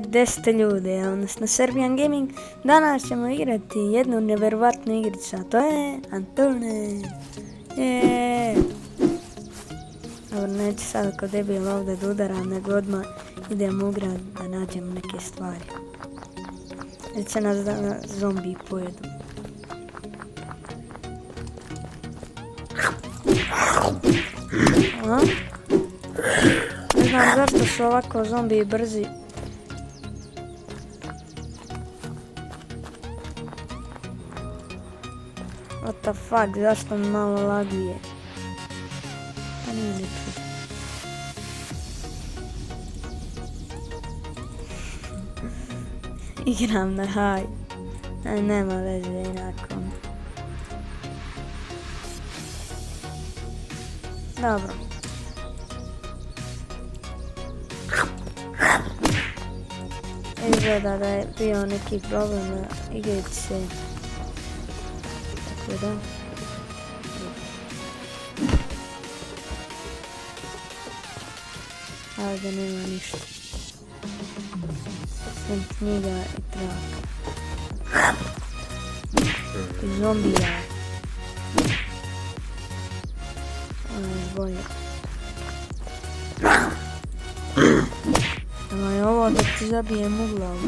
Gdje ste ljudi, evo nas na Serbian Gaming. Danas ćemo igrati jednu nevjerovatnu igricu, a to je Antune. Dobro, neću sad ko debil ovdje da udaram, nego odmah idem u grad da nađem neke stvari. Jer će nas da zombi pojedu. Ne znam zašto su ovako zombi brzi. What the fuck, zašto mi malo laguje? Pa nije niču. Igram na high. Nema veze inako. Dobro. Izgleda da je bio neki problem na igrici. Tako da. Ajde, nema ništa. Sem knjiga i traka. I zombija. Bolje. Nemoj ovo da ti zabijem u glavu.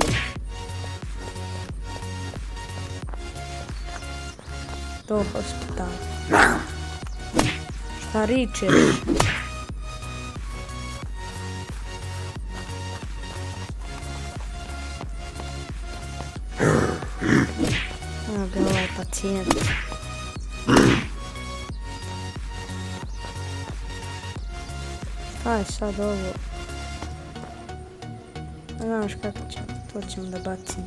To hospital. Šta ričeš? Evo ga ovaj pacijent. Šta je sad ovo? Znaš kako ćemo, to ćemo da bacim.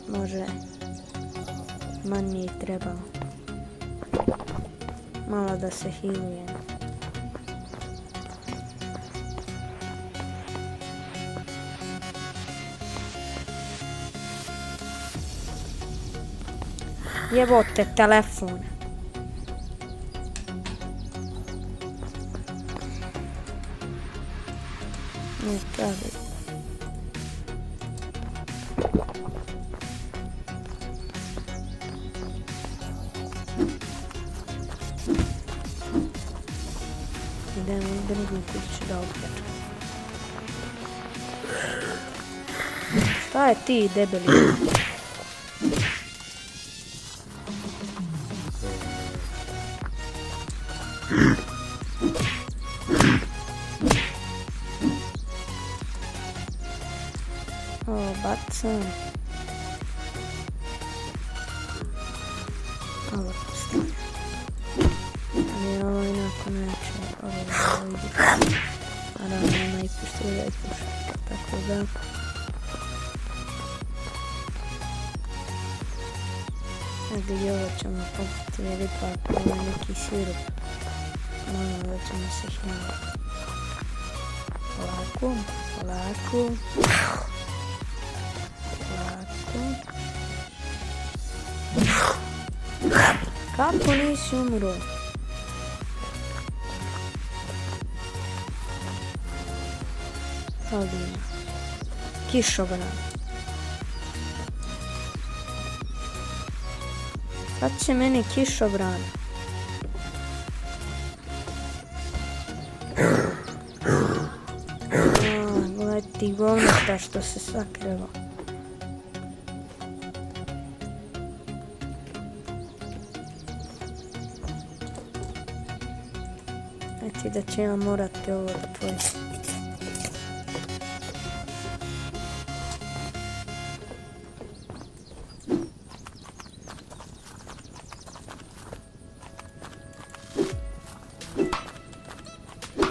Može manje trebalo. Malo da se healuje. Jebote telefon. Ne pravi. Idemo u drugu kuću da opljačam. Šta je ti debeli? O, bacam. Ovo postavljam. Ali ovo inako neće. Ovo ide. Naravno ima i pištolja i pušaka. Tako da. Ajde i ovo ćemo popiti jer ipak ovo je neki sirup. Malo da ćemo se himati. Polako, polako. Kako nisi umro? Sad ima. Kišobran. Sad će meni kišobran. Gledaj ti govnata što se sakrilo. Znači da će ja morati ovo da pojedi.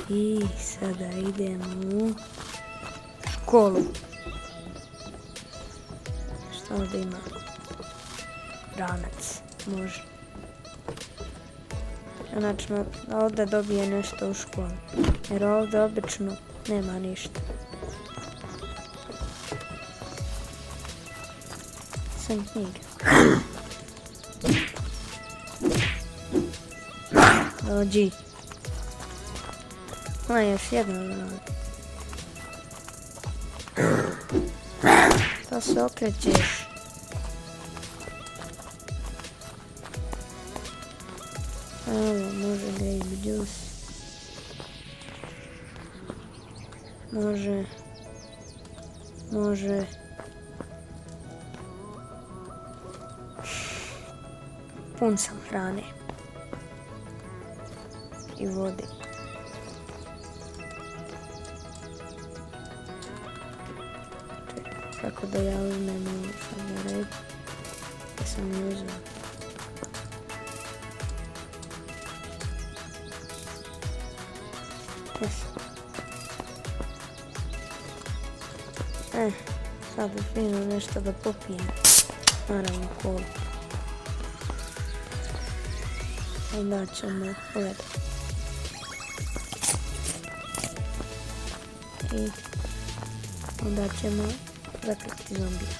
I sada idemo u školu. Šta ovdje ima? Ranac. Može. Znači ovdje dobije nešto u školu. Jer ovdje obično nema ništa. Sam knjiga. Dođi. A, još jedan rad. Pa se okrećeš. Evo, može grape juice. Može. Pun sam hrane. I vode. Kako da ja uzmem ovu šaljaredu. Da sam ju uzela. Sad je fino nešto da popijem. Naravno kolu. Onda ćemo gledati. I onda ćemo zaklati zombija.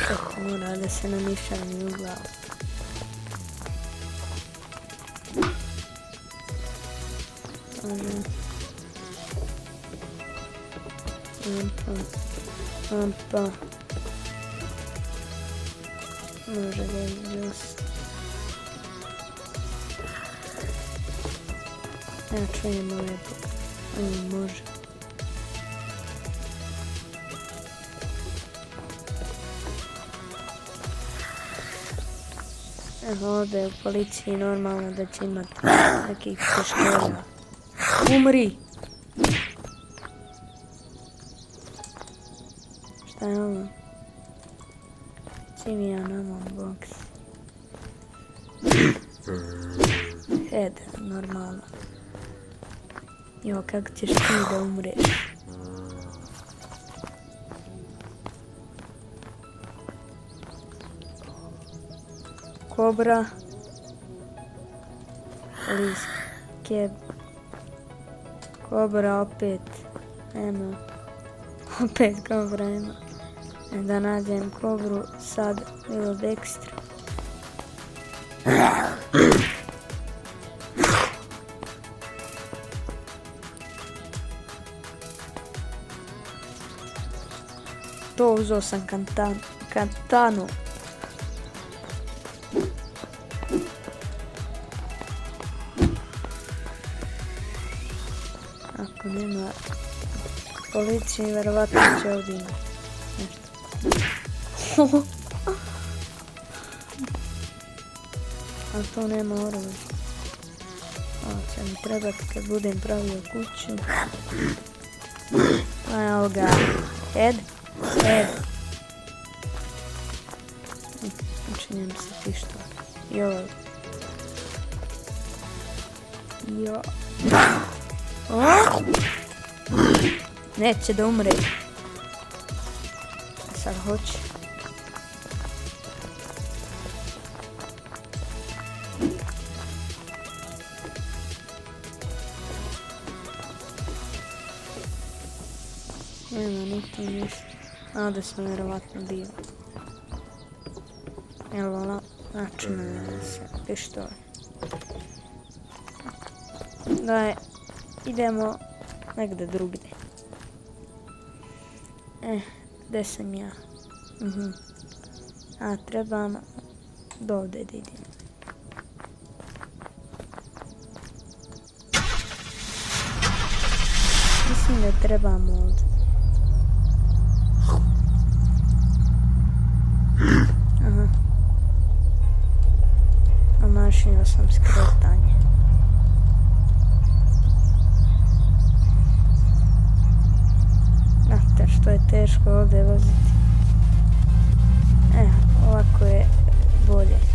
Tako mora da se namišani u glavu. Lampa. Može ga izgledati. Ja čujem ove može. Evo ovdje u policiji normalno da će imati nekih pištolja. Umri! Šta je ovo? Civijan amon box. Head, normalno. Jo, kako ćeš ti da umreš? Kobra. Liske. Kobra opet. Ema. Opet kobra ima. Da nađem kobru sad bilo ekstra. To uzeo sam katanu. Ako nema policije, vjerovatno će ovdje imati nešto. A to nema oružja. Ovo će mi trebati kad budem pravio kuću. A evo ga. Head. Učinjem se pištol. Joj. Neće da umre. Sad hoće. Nema niko ništa. A da sam vjerovatno dio. Evo načinu da se pištolj. Daj, idemo negdje drugdje. Gdje sam ja? A trebam do ovdje da idem. Mislim da trebam ovdje. Omašio sam skretanje. Znate što je teško ovdje voziti. Ovako je bolje.